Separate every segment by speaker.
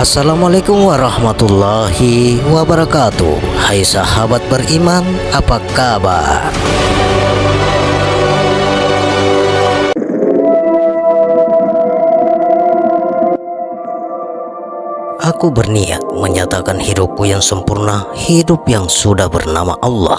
Speaker 1: Assalamualaikum warahmatullahi wabarakatuh. Hai sahabat beriman, apa kabar? Aku berniat menyatakan hidupku yang sempurna, hidup yang sudah bernama Allah.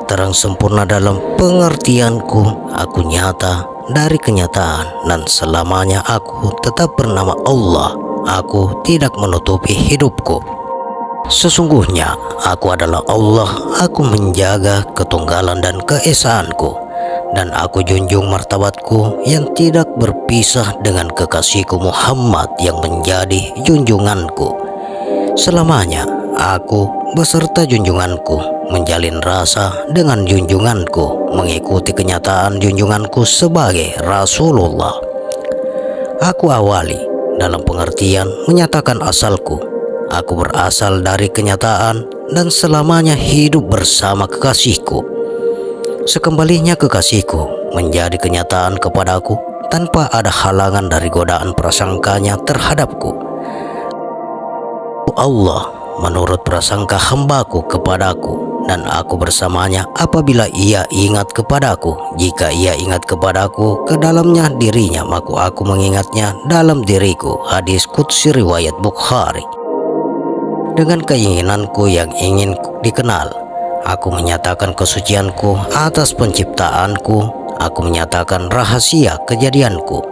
Speaker 1: Terang sempurna dalam pengertianku, aku nyata dari kenyataan, dan selamanya aku tetap bernama Allah. Aku tidak menutupi hidupku. Sesungguhnya aku adalah Allah. Aku menjaga ketunggalan dan keesaanku, dan aku junjung martabatku yang tidak berpisah dengan kekasihku Muhammad yang menjadi junjunganku. Selamanya aku beserta junjunganku menjalin rasa dengan junjunganku, mengikuti kenyataan junjunganku sebagai Rasulullah. Aku awali dalam pengertian menyatakan asalku. Aku berasal dari kenyataan dan selamanya hidup bersama kekasihku. Sekembalinya kekasihku menjadi kenyataan kepadaku tanpa ada halangan dari godaan prasangkanya terhadapku. Allah menurut prasangka hambaku kepadaku, dan aku bersamanya apabila ia ingat kepadaku. Jika ia ingat kepadaku ke dalamnya dirinya, maka aku mengingatnya dalam diriku. Hadis qudsi riwayat Bukhari. Dengan keinginanku yang ingin dikenal, aku menyatakan kesucianku atas penciptaanku. Aku menyatakan rahasia kejadianku.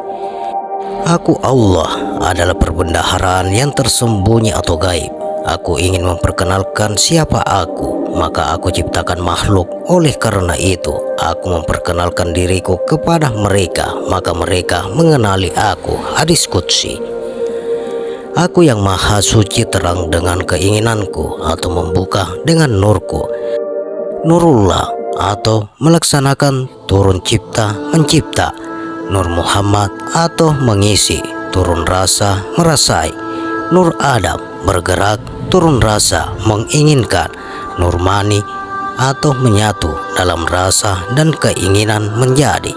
Speaker 1: Aku Allah adalah perbendaharaan yang tersembunyi atau gaib. Aku ingin memperkenalkan siapa aku, maka aku ciptakan makhluk. Oleh karena itu, aku memperkenalkan diriku kepada mereka, maka mereka mengenali aku. Hadis qudsi. Aku yang maha suci terang dengan keinginanku atau membuka dengan nurku. Nurullah atau melaksanakan turun cipta mencipta. Nur Muhammad atau mengisi turun rasa merasai. Nur Adam bergerak turun rasa menginginkan. Nur Mani atau menyatu dalam rasa dan keinginan menjadi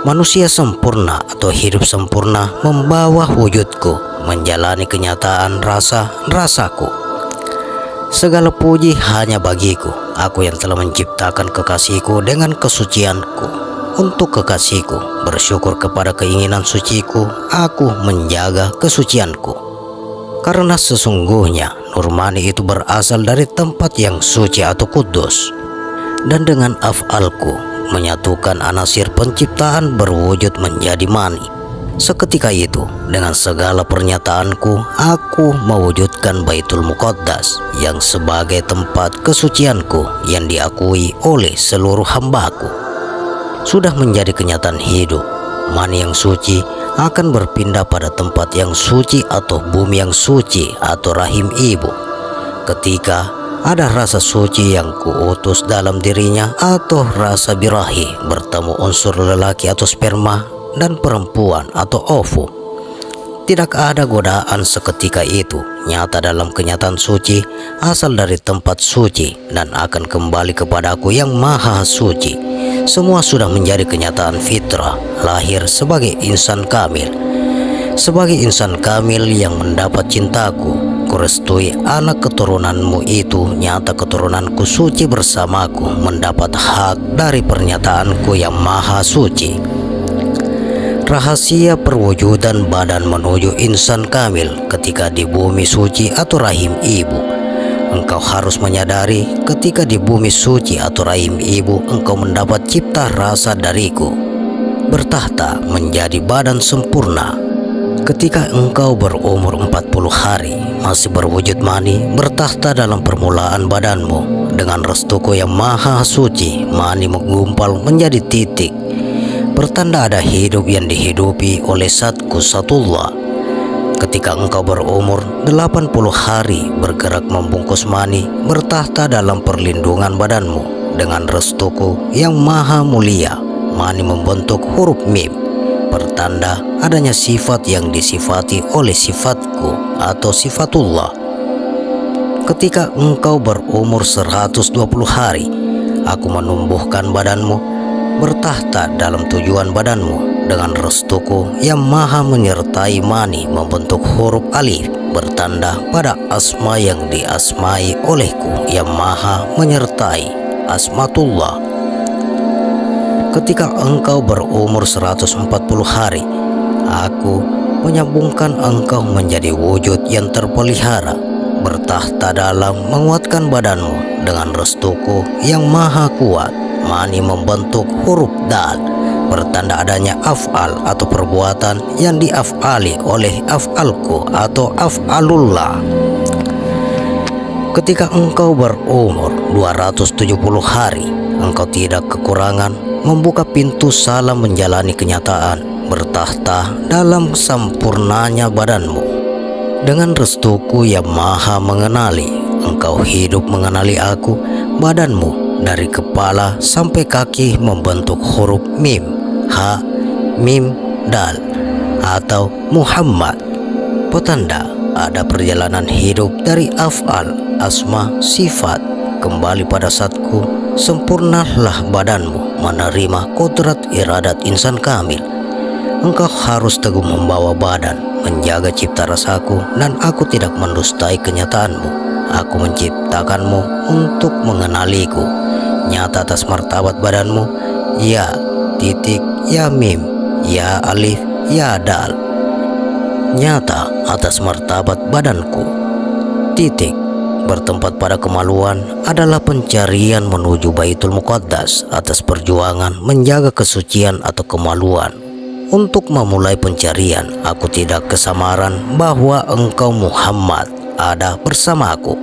Speaker 1: manusia sempurna atau hidup sempurna, membawa wujudku menjalani kenyataan rasaku. Segala puji hanya bagiku, aku yang telah menciptakan kekasihku dengan kesucianku. Untuk kekasihku bersyukur kepada keinginan suciku, aku menjaga kesucianku. Karena sesungguhnya Nur Mani itu berasal dari tempat yang suci atau kudus, dan dengan af'alku menyatukan anasir penciptaan berwujud menjadi mani. Seketika itu dengan segala pernyataanku, aku mewujudkan Baitul Muqaddas yang sebagai tempat kesucianku yang diakui oleh seluruh hambaku. Sudah menjadi kenyataan hidup, mani yang suci akan berpindah pada tempat yang suci atau bumi yang suci atau rahim ibu. Ketika ada rasa suci yang kuutus dalam dirinya atau rasa birahi bertemu unsur lelaki atau sperma dan perempuan atau ovu, tidak ada godaan seketika itu. Nyata dalam kenyataan suci, asal dari tempat suci dan akan kembali kepadaku yang maha suci. Semua sudah menjadi kenyataan fitrah, lahir sebagai insan kamil. Sebagai insan kamil yang mendapat cintaku, kurestui anak keturunanmu itu. Nyata keturunanku suci bersamaku, mendapat hak dari pernyataanku yang maha suci. Rahasia perwujudan badan menuju insan kamil ketika di bumi suci atau rahim ibu. Engkau harus menyadari ketika di bumi suci atau rahim ibu engkau mendapat cipta rasa dariku, bertahta menjadi badan sempurna. Ketika engkau berumur 40 hari masih berwujud mani, bertahta dalam permulaan badanmu. Dengan restuku yang maha suci, mani menggumpal menjadi titik, bertanda ada hidup yang dihidupi oleh Zatku Zatullah. Ketika engkau berumur 80 hari bergerak membungkus mani, bertahta dalam perlindungan badanmu. Dengan restuku yang maha mulia, mani membentuk huruf mim, pertanda adanya sifat yang disifati oleh sifatku atau sifatullah. Ketika engkau berumur 120 hari, aku menumbuhkan badanmu, bertahta dalam tujuan badanmu. dengan restuku yang maha menyertai Mani membentuk huruf alif bertanda pada asma yang diasmai olehku yang maha menyertai asmatullah. Ketika engkau berumur 140 hari, aku menyambungkan engkau menjadi wujud yang terpelihara, bertahta dalam menguatkan badanmu dengan restuku yang maha kuat. Mani membentuk huruf dal bertanda adanya af'al atau perbuatan yang diaf'ali oleh af'alku atau af'alullah. Ketika engkau berumur 270 hari, engkau tidak kekurangan membuka pintu salam menjalani kenyataan, bertahta dalam sempurnanya badanmu. Dengan restuku yang maha mengenali, engkau hidup mengenali aku. Badanmu dari kepala sampai kaki membentuk huruf mim, ha, mim, dal atau Muhammad. Petanda ada perjalanan hidup dari af'al, asma, sifat kembali pada zatku. Sempurnalah badanmu menerima kodrat iradat insan kamil. Engkau harus teguh membawa badan, menjaga cipta rasaku, dan aku tidak mendustai kenyataanmu. Aku menciptakanmu untuk mengenaliku. Nyata atas martabat badanmu, ya titik, ya mim, ya alif, ya dal. Nyata atas martabat badanku, titik, bertempat pada kemaluan adalah pencarian menuju Baitul Muqaddas atas perjuangan menjaga kesucian atau kemaluan. Untuk memulai pencarian, aku tidak kesamaran bahwa engkau Muhammad ada bersamaku.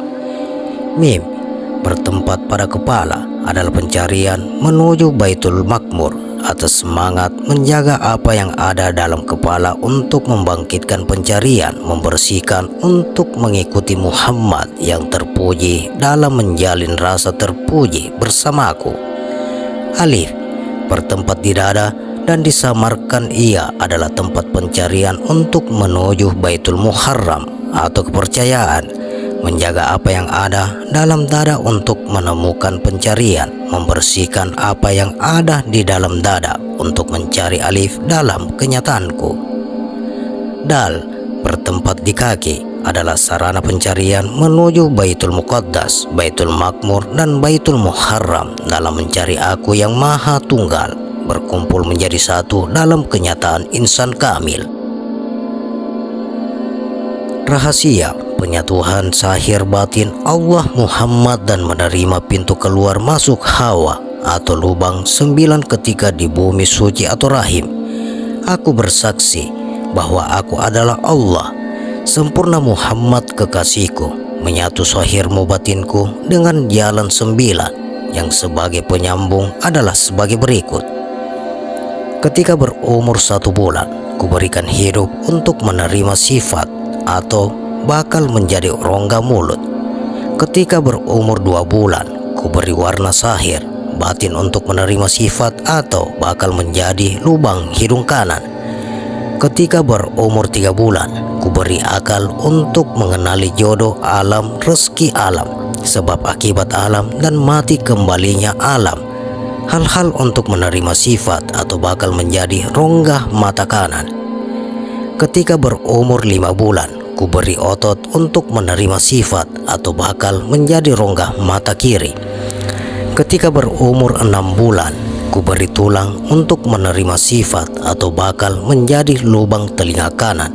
Speaker 1: Mim, bertempat pada kepala adalah pencarian menuju Baitul Makmur atas semangat menjaga apa yang ada dalam kepala untuk membangkitkan pencarian, membersihkan untuk mengikuti Muhammad yang terpuji dalam menjalin rasa terpuji bersamaku. Alif, bertempat di dada dan disamarkan ia adalah tempat pencarian untuk menuju Baitul Muharram atau kepercayaan, menjaga apa yang ada dalam dada untuk menemukan pencarian, membersihkan apa yang ada di dalam dada untuk mencari alif dalam kenyataanku. Dal, bertempat di kaki adalah sarana pencarian menuju Baitul Muqaddas, Baitul Makmur, dan Baitul Muharram dalam mencari aku yang maha tunggal, berkumpul menjadi satu dalam kenyataan insan kamil. Rahasia penyatuan sahir batin Allah Muhammad dan menerima pintu keluar masuk Hawa atau lubang 9 ketika di bumi suci atau rahim. Aku bersaksi bahwa aku adalah Allah, sempurna Muhammad kekasihku, menyatu sahirmu batinku dengan jalan 9 yang sebagai penyambung adalah sebagai berikut. Ketika berumur 1 bulan, kuberikan hidup untuk menerima sifat atau bakal menjadi rongga mulut. Ketika berumur 2 bulan, kuberi warna sahir batin untuk menerima sifat atau bakal menjadi lubang hidung kanan. Ketika berumur 3 bulan, kuberi akal untuk mengenali jodoh alam, rezeki alam, sebab akibat alam, dan mati kembalinya alam. Hal-hal untuk menerima sifat atau bakal menjadi rongga mata kanan. Ketika berumur 5 bulan, kuberi otot untuk menerima sifat atau bakal menjadi rongga mata kiri. Ketika berumur 6 bulan, kuberi tulang untuk menerima sifat atau bakal menjadi lubang telinga kanan.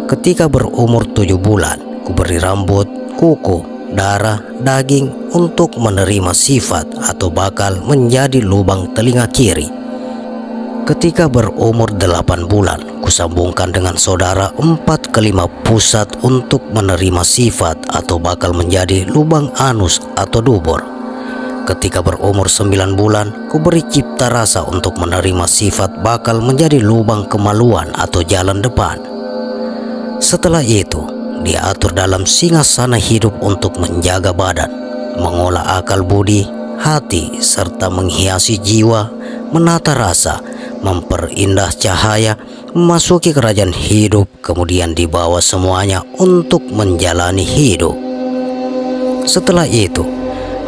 Speaker 1: Ketika berumur 7 bulan, kuberi rambut, kuku, darah, daging untuk menerima sifat atau bakal menjadi lubang telinga kiri. Ketika berumur 8 bulan, kusambungkan dengan saudara 4 ke 5 pusat untuk menerima sifat atau bakal menjadi lubang anus atau dubur. Ketika berumur 9 bulan, kuberi cipta rasa untuk menerima sifat bakal menjadi lubang kemaluan atau jalan depan. Setelah itu, dia atur dalam singgasana hidup untuk menjaga badan, mengolah akal budi, hati, serta menghiasi jiwa, menata rasa, memperindah cahaya, memasuki kerajaan hidup, kemudian dibawa semuanya untuk menjalani hidup. Setelah itu,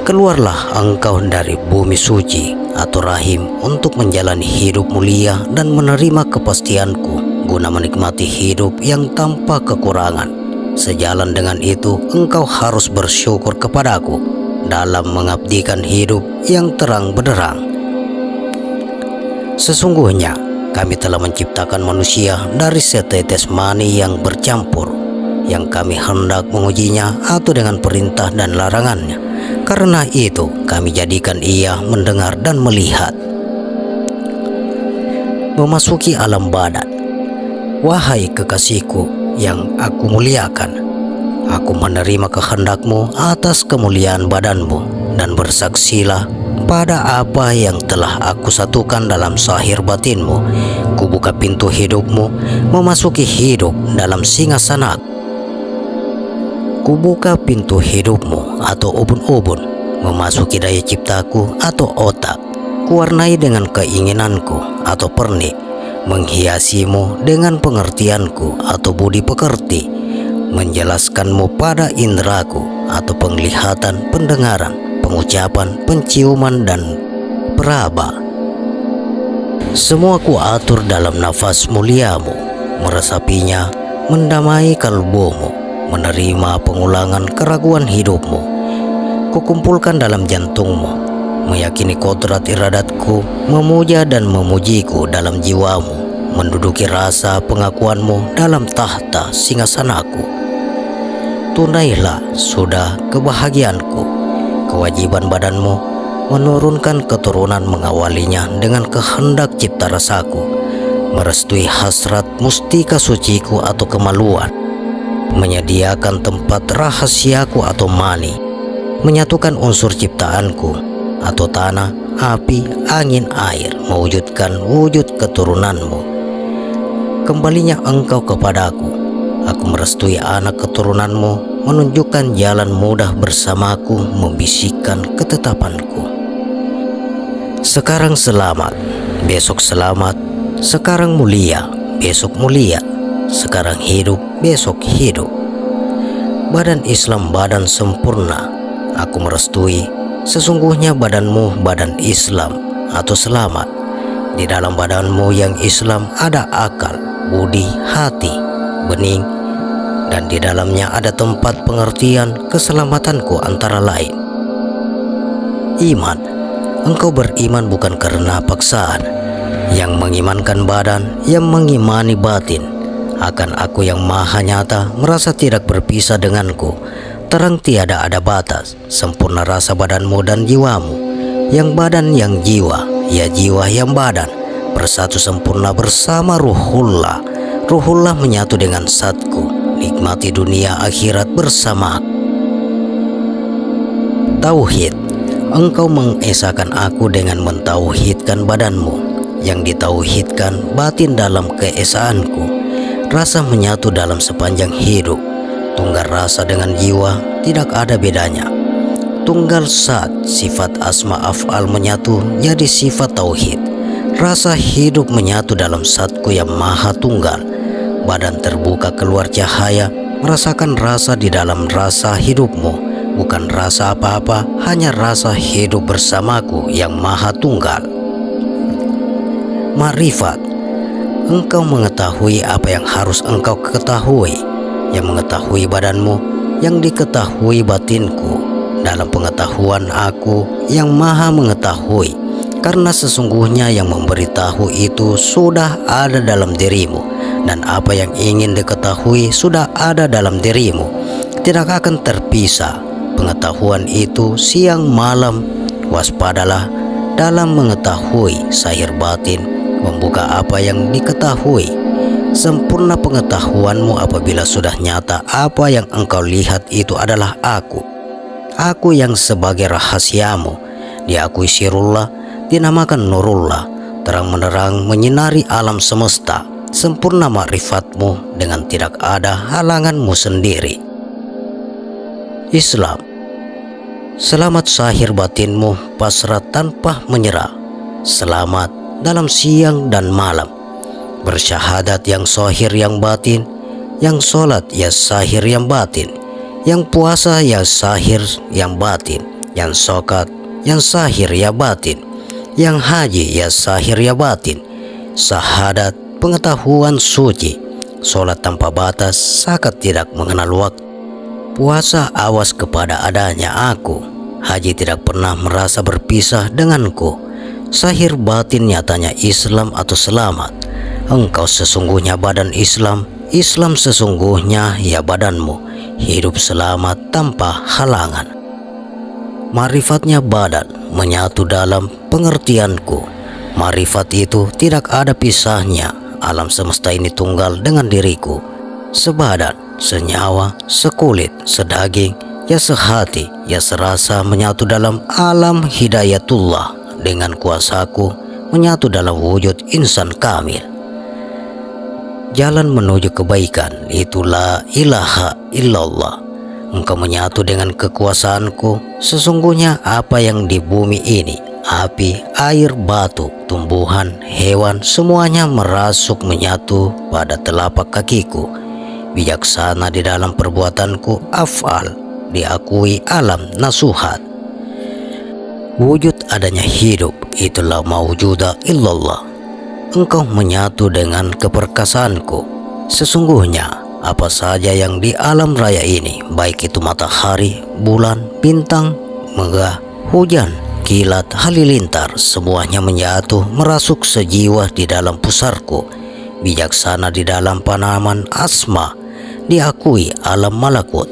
Speaker 1: keluarlah engkau dari bumi suci atau rahim untuk menjalani hidup mulia dan menerima kepastianku guna menikmati hidup yang tanpa kekurangan. Sejalan dengan itu, engkau harus bersyukur kepadaku dalam mengabdikan hidup yang terang benderang. Sesungguhnya kami telah menciptakan manusia dari setetes mani yang bercampur, yang kami hendak mengujinya atau dengan perintah dan larangannya. Karena itu kami jadikan ia mendengar dan melihat. Memasuki alam badan. Wahai kekasihku yang aku muliakan, aku menerima kehendakmu atas kemuliaan badanmu, dan bersaksilah pada apa yang telah aku satukan dalam sahir batinmu. Kubuka pintu hidupmu, memasuki hidup dalam singgasana. Kubuka pintu hidupmu atau ubun-ubun, memasuki daya ciptaku atau otak. Kuwarnai dengan keinginanku atau pernik, menghiasimu dengan pengertianku atau budi pekerti, menjelaskanmu pada indraku atau penglihatan, pendengaran, pengucapan, penciuman, dan peraba. Semua kuatur dalam nafas muliamu, meresapinya, mendamai kalbumu, menerima pengulangan keraguan hidupmu. Kukumpulkan dalam jantungmu, meyakini kodrat iradatku, memuja dan memujiku dalam jiwamu, menduduki rasa pengakuanmu dalam tahta singgasanaku. Tunailah sudah kebahagiaanku. Kewajiban badanmu menurunkan keturunan mengawalinya dengan kehendak cipta rasaku, merestui hasrat mustika suciku atau kemaluan, menyediakan tempat rahasiaku atau mani, menyatukan unsur ciptaanku atau tanah, api, angin, air, mewujudkan wujud keturunanmu. Kembalinya engkau kepadaku, aku merestui anak keturunanmu, menunjukkan jalan mudah bersamaku, membisikkan ketetapanku. Sekarang selamat, besok selamat. Sekarang mulia, besok mulia. Sekarang hidup, besok hidup. Badan Islam badan sempurna. Aku merestui, sesungguhnya badanmu badan Islam atau selamat. Di dalam badanmu yang Islam ada akal, budi, hati, bening, dan di dalamnya ada tempat pengertian keselamatanku antara lain. Iman. Engkau beriman bukan karena paksaan, yang mengimankan badan, yang mengimani batin. Akan aku yang maha nyata, merasa tidak berpisah denganku. Terang tiada ada batas, sempurna rasa badanmu dan jiwamu. Yang badan yang jiwa, ya jiwa yang badan, bersatu sempurna bersama Ruhullah. Ruhullah menyatu dengan satku, nikmati dunia akhirat bersama. Tauhid. Engkau mengesahkan aku dengan mentauhidkan badanmu, yang ditauhidkan batin dalam keesaanku. Rasa menyatu dalam sepanjang hidup. Tunggal rasa dengan jiwa tidak ada bedanya. Tunggal zat, sifat asma af'al menyatu jadi sifat tauhid. Rasa hidup menyatu dalam zatku yang maha tunggal. Badan terbuka keluar cahaya, merasakan rasa di dalam rasa hidupmu. Bukan rasa apa-apa, hanya rasa hidup bersamaku yang maha tunggal. Makrifat. Engkau mengetahui apa yang harus engkau ketahui, yang mengetahui badanmu, yang diketahui batinku, dalam pengetahuan aku yang maha mengetahui. Karena sesungguhnya yang memberitahu itu sudah ada dalam dirimu, dan apa yang ingin diketahui sudah ada dalam dirimu, tidak akan terpisah. Pengetahuan itu siang malam. Waspadalah dalam mengetahui sahir batin, membuka apa yang diketahui. Sempurna pengetahuanmu apabila sudah nyata apa yang engkau lihat itu adalah aku. Aku yang sebagai rahasiamu, diakui sirullah, dinamakan nurullah, terang menerang menyinari alam semesta. Sempurna makrifatmu dengan tidak ada halanganmu sendiri. Islam. Selamat sahir batinmu pasrah tanpa menyerah. Selamat dalam siang dan malam. Bersyahadat yang sahir yang batin, yang sholat ya sahir yang batin, yang puasa ya sahir yang batin, yang sokat, yang sahir ya batin, yang haji ya sahir ya batin, syahadat, pengetahuan suci, sholat tanpa batas, zakat tidak mengenal waktu, puasa awas kepada adanya aku, haji tidak pernah merasa berpisah denganku, sahir batin nyatanya Islam atau selamat. Engkau sesungguhnya badan Islam, Islam sesungguhnya ya badanmu, hidup selamat tanpa halangan. Marifatnya badan menyatu dalam pengertianku. Marifat itu tidak ada pisahnya. Alam semesta ini tunggal dengan diriku. Sebadan, senyawa, sekulit, sedaging, ya sehati, ya serasa menyatu dalam alam hidayatullah. Dengan kuasaku menyatu dalam wujud insan kamil. Jalan menuju kebaikan itu la ilaha illallah. Engkau menyatu dengan kekuasaanku. Sesungguhnya apa yang di bumi ini, api, air, batu, tumbuhan, hewan, semuanya merasuk menyatu pada telapak kakiku. Bijaksana di dalam perbuatanku, af'al, diakui alam nasuhat. Wujud adanya hidup, itulah mawjuda illallah. Engkau menyatu dengan keperkasaanku. Sesungguhnya apa saja yang di alam raya ini, baik itu matahari, bulan, bintang, megah, hujan, kilat, halilintar, semuanya menyatu merasuk sejiwa di dalam pusarku. Bijaksana di dalam panaman asma, diakui alam malakut.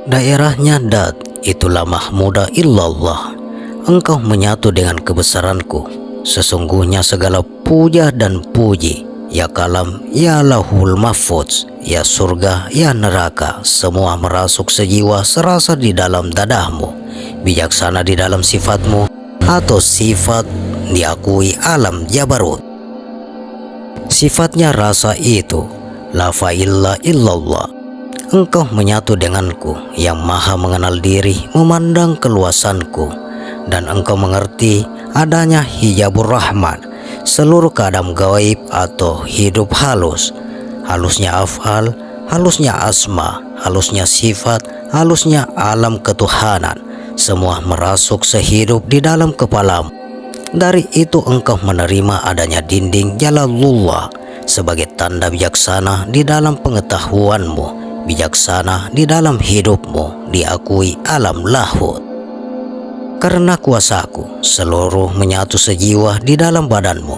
Speaker 1: Daerahnya dat, itulah mahmuda illallah. Engkau menyatu dengan kebesaranku. Sesungguhnya segala puja dan puji, ya kalam, ya lahul mahfudz, ya surga, ya neraka, semua merasuk sejiwa serasa di dalam dadahmu. Bijaksana di dalam sifatmu atau sifat, diakui alam jabarut. Sifatnya rasa itu, la fa'illa illallah. Engkau menyatu denganku yang maha mengenal diri, memandang keluasanku, dan engkau mengerti adanya hijabur rahman, seluruh keadaan gaib atau hidup halus. Halusnya af'al, halusnya asma, halusnya sifat, halusnya alam ketuhanan, semua merasuk sehidup di dalam kepalamu. Dari itu engkau menerima adanya dinding jalalullah sebagai tanda bijaksana di dalam pengetahuanmu, bijaksana di dalam hidupmu, diakui alam lahut. Karena kuasaku, seluruh menyatu sejiwa di dalam badanmu.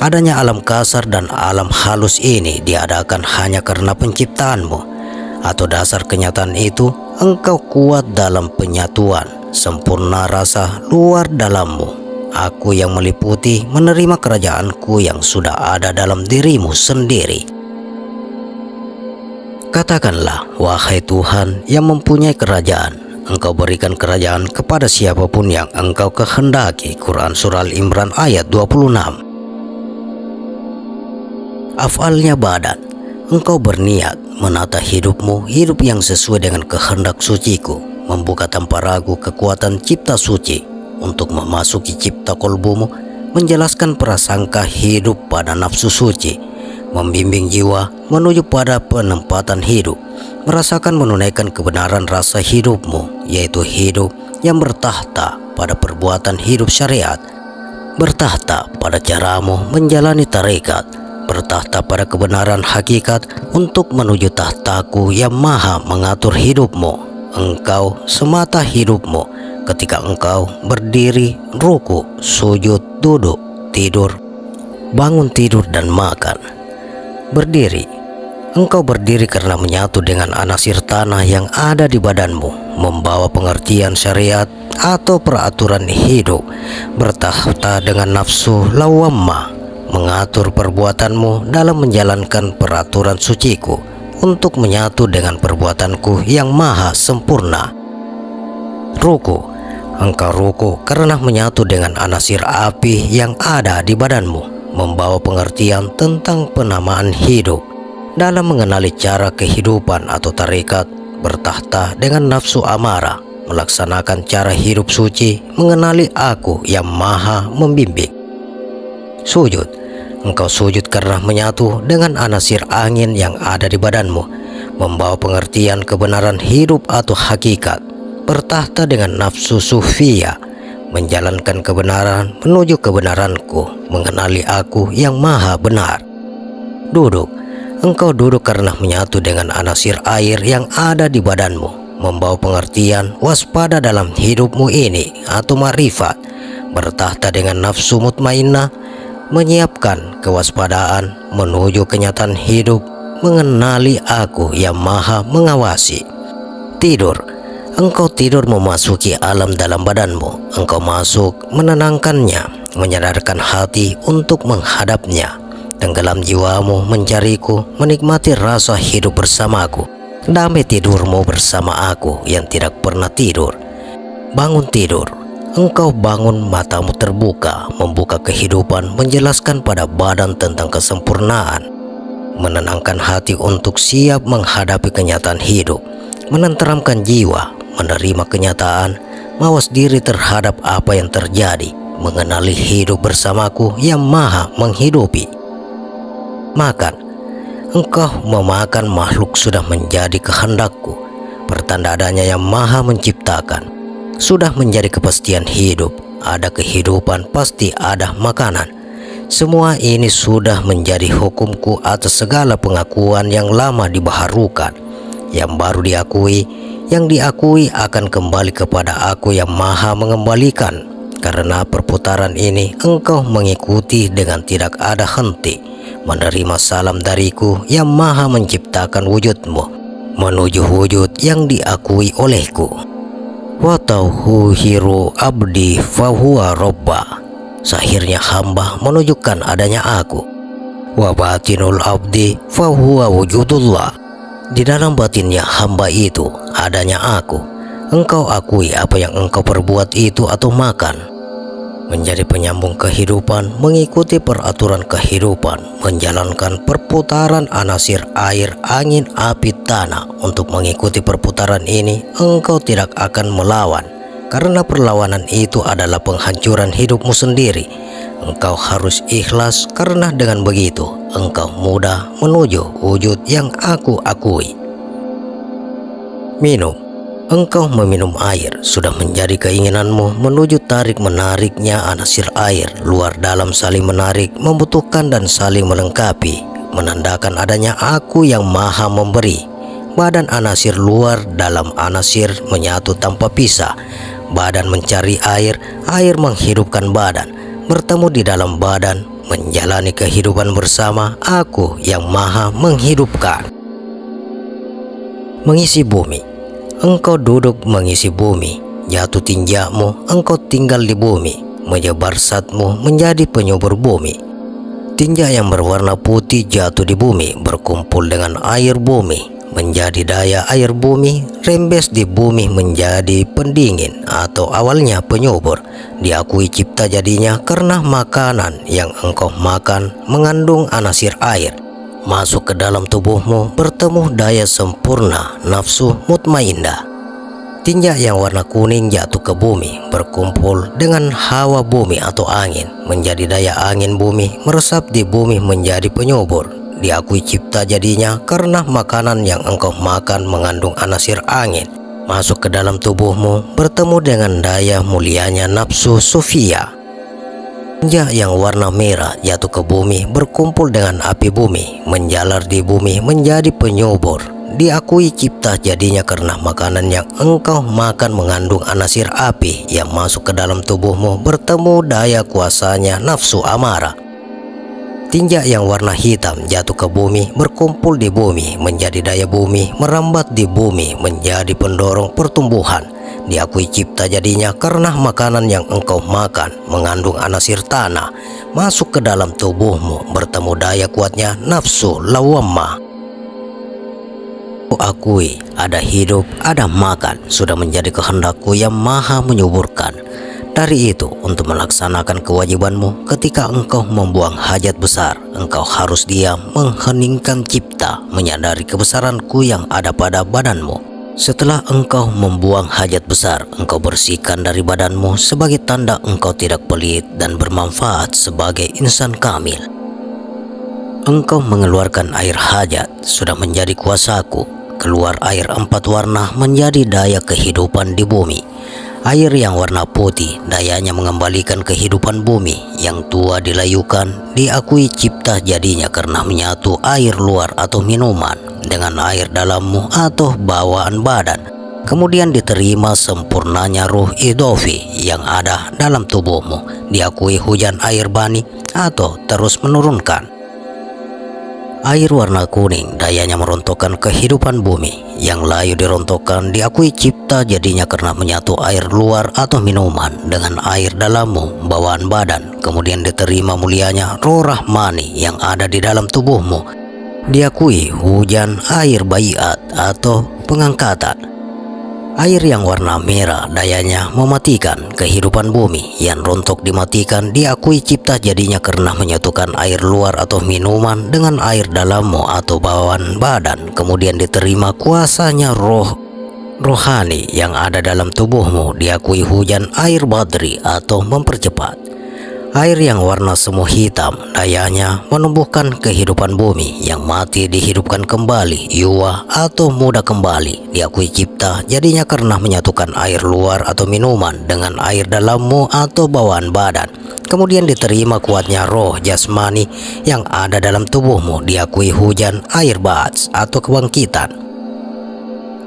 Speaker 1: Adanya alam kasar dan alam halus ini diadakan hanya karena penciptaanmu. Atau dasar kenyataan itu, engkau kuat dalam penyatuan, sempurna rasa luar dalammu. Aku yang meliputi menerima kerajaanku yang sudah ada dalam dirimu sendiri. Katakanlah, wahai Tuhan yang mempunyai kerajaan, Engkau berikan kerajaan kepada siapapun yang Engkau kehendaki. Quran Surah Al-Imran ayat 26. Af'alnya badan, engkau berniat menata hidupmu, hidup yang sesuai dengan kehendak suciku, membuka tanpa ragu kekuatan cipta suci untuk memasuki cipta kolbumu, menjelaskan prasangka hidup pada nafsu suci, membimbing jiwa menuju pada penempatan hidup, merasakan menunaikan kebenaran rasa hidupmu, yaitu hidup yang bertahta pada perbuatan hidup syariat, bertahta pada caramu menjalani tarekat, bertahta pada kebenaran hakikat untuk menuju tahtaku yang maha mengatur hidupmu. Engkau semata hidupmu ketika engkau berdiri, ruku, sujud, duduk, tidur, bangun tidur dan makan. Berdiri, engkau berdiri karena menyatu dengan anasir tanah yang ada di badanmu, membawa pengertian syariat atau peraturan hidup, bertahta dengan nafsu lawamah, mengatur perbuatanmu dalam menjalankan peraturan suciku untuk menyatu dengan perbuatanku yang maha sempurna. Ruku, engkau ruku karena menyatu dengan anasir api yang ada di badanmu, membawa pengertian tentang penamaan hidup dalam mengenali cara kehidupan atau tarekat, bertahta dengan nafsu amarah, melaksanakan cara hidup suci, mengenali aku yang maha membimbing. Sujud, engkau sujud karena menyatu dengan anasir angin yang ada di badanmu, membawa pengertian kebenaran hidup atau hakikat, bertahta dengan nafsu sufia, menjalankan kebenaran menuju kebenaranku, mengenali aku yang maha benar. Duduk, engkau duduk karena menyatu dengan anasir air yang ada di badanmu, membawa pengertian waspada dalam hidupmu ini atau marifat, bertahta dengan nafsu mutmainnah, menyiapkan kewaspadaan menuju kenyataan hidup, mengenali aku yang maha mengawasi. Tidur, engkau tidur memasuki alam dalam badanmu, engkau masuk menenangkannya, menyadarkan hati untuk menghadapnya. Tenggelam jiwamu mencariku, menikmati rasa hidup bersamaku. Damai tidurmu bersama aku yang tidak pernah tidur. Bangun tidur, engkau bangun, matamu terbuka, membuka kehidupan, menjelaskan pada badan tentang kesempurnaan, menenangkan hati untuk siap menghadapi kenyataan hidup, menenteramkan jiwa, menerima kenyataan, mawas diri terhadap apa yang terjadi, mengenali hidup bersamaku yang maha menghidupi. Makan, engkau memakan makhluk sudah menjadi kehendakku, pertanda adanya yang maha menciptakan, sudah menjadi kepastian hidup. Ada kehidupan pasti ada makanan. Semua ini sudah menjadi hukumku atas segala pengakuan yang lama dibaharukan, yang baru diakui, yang diakui akan kembali kepada aku yang maha mengembalikan. Karena perputaran ini engkau mengikuti dengan tidak ada henti, menerima salam dariku yang maha menciptakan wujudmu menuju wujud yang diakui olehku. Wa tauhiru abdi fahuwa robba, sahirnya hamba menunjukkan adanya aku. Wa batinul abdi fahuwa wujudullah, di dalam batinnya hamba itu adanya aku. Engkau akui apa yang engkau perbuat itu atau makan, menjadi penyambung kehidupan, mengikuti peraturan kehidupan, menjalankan perputaran anasir air, angin, api, tanah. Untuk mengikuti perputaran ini, engkau tidak akan melawan, karena perlawanan itu adalah penghancuran hidupmu sendiri. Engkau harus ikhlas, karena dengan begitu engkau mudah menuju wujud yang aku akui. Minum. Engkau meminum air, sudah menjadi keinginanmu menuju tarik-menariknya anasir air, luar dalam saling menarik, membutuhkan dan saling melengkapi, menandakan adanya aku yang maha memberi. Badan anasir luar dalam anasir menyatu tanpa pisah. Badan mencari air, air menghidupkan badan, bertemu di dalam badan, menjalani kehidupan bersama aku yang maha menghidupkan. Mengisi bumi. Engkau duduk mengisi bumi, jatuh tinjakmu, engkau tinggal di bumi, menyebar satmu menjadi penyubur bumi. Tinjak yang berwarna putih jatuh di bumi, berkumpul dengan air bumi, menjadi daya air bumi, rembes di bumi menjadi pendingin atau awalnya penyubur. Diakui cipta jadinya karena makanan yang engkau makan mengandung anasir air. Masuk ke dalam tubuhmu, bertemu daya sempurna nafsu mutmainnah. Tinjak yang warna kuning jatuh ke bumi, berkumpul dengan hawa bumi atau angin, menjadi daya angin bumi, meresap di bumi menjadi penyubur. Diakui cipta jadinya karena makanan yang engkau makan mengandung anasir angin. Masuk ke dalam tubuhmu, bertemu dengan daya mulianya nafsu sufia. Tinjak yang warna merah jatuh ke bumi, berkumpul dengan api bumi, menjalar di bumi menjadi penyubur. Diakui cipta jadinya karena makanan yang engkau makan mengandung anasir api yang masuk ke dalam tubuhmu, bertemu daya kuasanya nafsu amarah. Tinjak yang warna hitam jatuh ke bumi, berkumpul di bumi menjadi daya bumi, merambat di bumi menjadi pendorong pertumbuhan. Diakui cipta jadinya karena makanan yang engkau makan mengandung anasir tanah, masuk ke dalam tubuhmu, bertemu daya kuatnya nafsu lawamah. Aku akui ada hidup, ada makan, sudah menjadi kehendakku yang maha menyuburkan. Dari itu, untuk melaksanakan kewajibanmu, ketika engkau membuang hajat besar, engkau harus diam, mengheningkan cipta, menyadari kebesaranku yang ada pada badanmu. Setelah engkau membuang hajat besar, engkau bersihkan dari badanmu sebagai tanda engkau tidak pelit dan bermanfaat sebagai insan kamil. Engkau mengeluarkan air hajat, sudah menjadi kuasaku. keluar air 4 warna menjadi daya kehidupan di bumi. Air yang warna putih dayanya mengembalikan kehidupan bumi. Yang tua dilayukan, diakui cipta jadinya karena menyatu air luar atau minuman dengan air dalammu atau bawaan badan. Kemudian diterima sempurnanya ruh idofi yang ada dalam tubuhmu. Diakui hujan air bani atau terus menurunkan. Air warna kuning dayanya merontokkan kehidupan bumi. Yang layu dirontokkan, diakui cipta jadinya karena menyatu air luar atau minuman dengan air dalammu, bawaan badan. Kemudian diterima mulianya roh rahmani yang ada di dalam tubuhmu. Diakui hujan air baiat atau pengangkatan. Air yang warna merah dayanya mematikan kehidupan bumi. Yang rontok dimatikan, diakui cipta jadinya karena menyatukan air luar atau minuman dengan air dalammu atau bawaan badan. Kemudian diterima kuasanya roh rohani yang ada dalam tubuhmu. Diakui hujan air badri atau mempercepat. Air yang warna semu hitam dayanya menumbuhkan kehidupan bumi. Yang mati dihidupkan kembali, yuwa atau muda kembali. Diakui cipta jadinya karena menyatukan air luar atau minuman dengan air dalammu atau bawaan badan. Kemudian diterima kuatnya roh jasmani yang ada dalam tubuhmu. Diakui hujan air bats atau kebangkitan.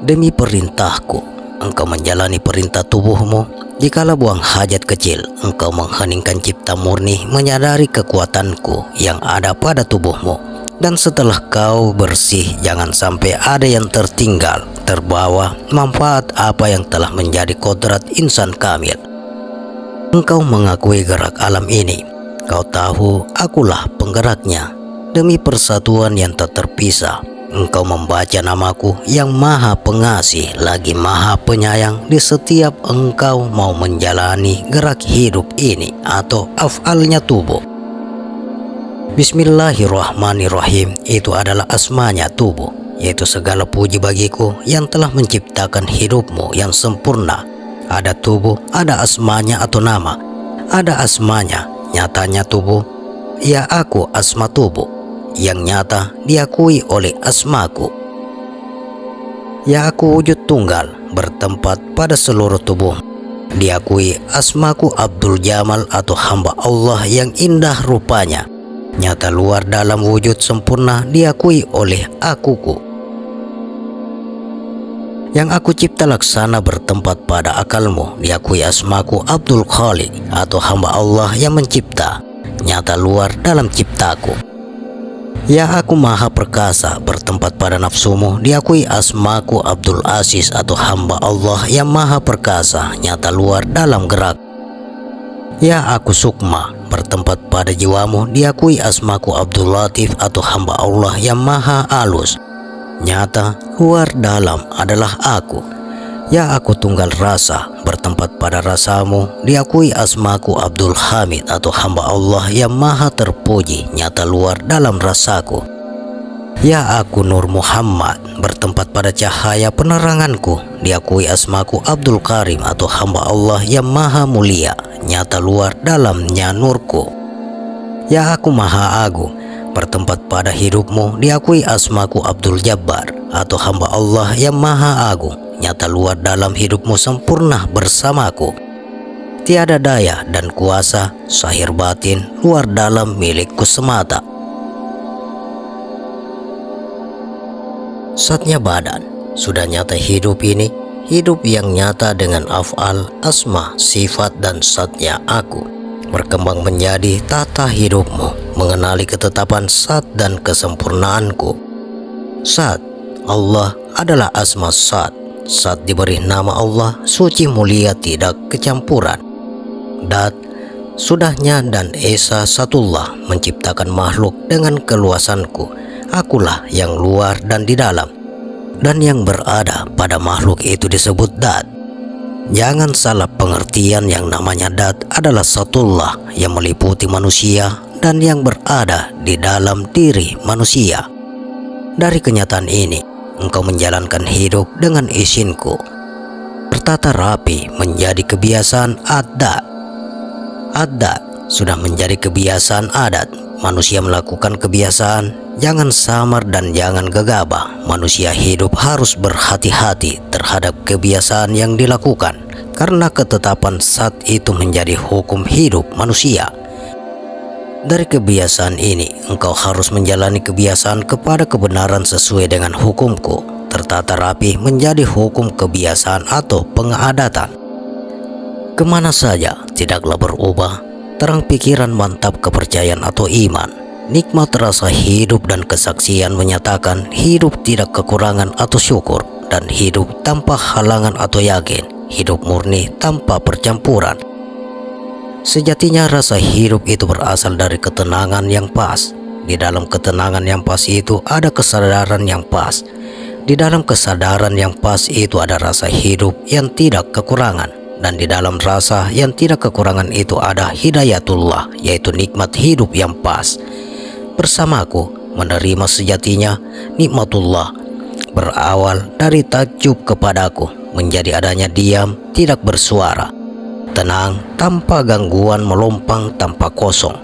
Speaker 1: Demi perintahku, engkau menjalani perintah tubuhmu. Jikalau buang hajat kecil, engkau mengheningkan cipta murni menyadari kekuatanku yang ada pada tubuhmu. Dan setelah kau bersih, jangan sampai ada yang tertinggal, terbawa manfaat apa yang telah menjadi kodrat insan kamil. Engkau mengakui gerak alam ini. Kau tahu akulah penggeraknya. Demi persatuan yang tak terpisah, engkau membaca namaku yang maha pengasih lagi maha penyayang di setiap engkau mau menjalani gerak hidup ini atau af'alnya tubuh. Bismillahirrahmanirrahim itu adalah asmanya tubuh, yaitu segala puji bagiku yang telah menciptakan hidupmu yang sempurna. Ada tubuh, ada asmanya atau nama. Ada asmanya, nyatanya tubuh. Ya aku asma tubuh yang nyata diakui oleh asmaku. Ya aku wujud tunggal bertempat pada seluruh tubuh. Diakui asmaku Abdul Jamal atau hamba Allah yang indah rupanya. Nyata luar dalam wujud sempurna diakui oleh akuku. Yang aku cipta laksana bertempat pada akalmu. Diakui asmaku Abdul Khaliq atau hamba Allah yang mencipta. Nyata luar dalam ciptaku. Ya aku maha perkasa bertempat pada nafsumu. Diakui asmaku Abdul Aziz atau hamba Allah yang maha perkasa. Nyata luar dalam gerak. Ya aku sukma bertempat pada jiwamu. Diakui asmaku Abdul Latif atau hamba Allah yang maha alus. Nyata luar dalam adalah aku. Ya aku tunggal rasa bertempat pada rasamu. Diakui asmaku Abdul Hamid atau hamba Allah yang maha terpuji. Nyata luar dalam rasaku. Ya aku Nur Muhammad bertempat pada cahaya peneranganku. Diakui asmaku Abdul Karim atau hamba Allah yang maha mulia. Nyata luar dalamnya nurku. Ya aku maha agung bertempat pada hidupmu. Diakui asmaku Abdul Jabbar atau hamba Allah yang maha agung. Nyata luar dalam hidupmu sempurna bersamaku. Tiada daya dan kuasa zahir batin luar dalam milikku semata. Satnya badan sudah nyata hidup ini, hidup yang nyata dengan af'al, asma, sifat dan satnya aku. Berkembang menjadi tata hidupmu, mengenali ketetapan sat dan kesempurnaanku. Sat, Allah adalah asma sat. Sat diberi nama Allah, suci mulia tidak kecampuran. Dat, sudahnya dan Esa Satullah menciptakan makhluk dengan keluasanku. Akulah yang luar dan di dalam. Dan yang berada pada makhluk itu disebut Dat. Jangan salah pengertian, yang namanya Dat adalah Satullah yang meliputi manusia dan yang berada di dalam diri manusia. Dari kenyataan ini, engkau menjalankan hidup dengan izinku. Bertata rapi menjadi kebiasaan adat. Adat sudah menjadi kebiasaan adat. Manusia melakukan kebiasaan, Jangan samar dan jangan gegabah. Manusia hidup harus berhati-hati terhadap kebiasaan yang dilakukan, karena ketetapan saat itu menjadi hukum hidup manusia. Dari kebiasaan ini, engkau harus menjalani kebiasaan kepada kebenaran sesuai dengan hukumku, tertata rapi menjadi hukum kebiasaan atau pengadatan. Kemana saja tidaklah berubah, terang pikiran mantap kepercayaan atau iman. Nikmat rasa hidup dan kesaksian menyatakan hidup tidak kekurangan atau syukur, dan hidup tanpa halangan atau yakin, hidup murni tanpa percampuran. Sejatinya rasa hidup itu berasal dari ketenangan yang pas. Di dalam ketenangan yang pas itu ada kesadaran yang pas. Di dalam kesadaran yang pas itu ada rasa hidup yang tidak kekurangan. Dan di dalam rasa yang tidak kekurangan itu ada hidayatullah, yaitu nikmat hidup yang pas. Bersamaku menerima sejatinya nikmatullah berawal dari takjub kepadaku, menjadi adanya diam tidak bersuara, tenang tanpa gangguan, melompang tanpa kosong.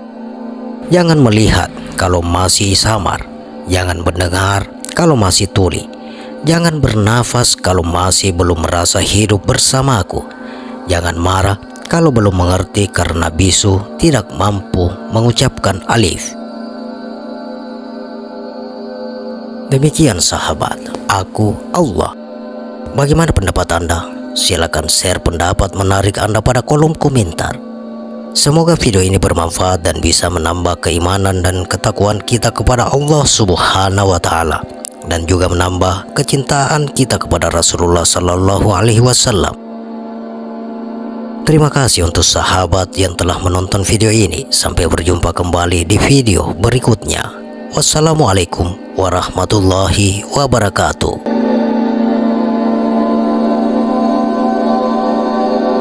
Speaker 1: Jangan melihat kalau masih samar, jangan mendengar kalau masih tuli, jangan bernafas kalau masih belum merasa hidup bersamaku, jangan marah kalau belum mengerti karena bisu tidak mampu mengucapkan alif. Demikian sahabat, aku Allah. Bagaimana pendapat Anda? Silakan share pendapat menarik Anda pada kolom komentar. Semoga video ini bermanfaat dan bisa menambah keimanan dan ketakwaan kita kepada Allah Subhanahu wa Ta'ala, dan juga menambah kecintaan kita kepada Rasulullah Sallallahu Alaihi Wasallam. Terima kasih untuk sahabat yang telah menonton video ini. Sampai berjumpa kembali di video berikutnya. Wassalamualaikum warahmatullahi wabarakatuh.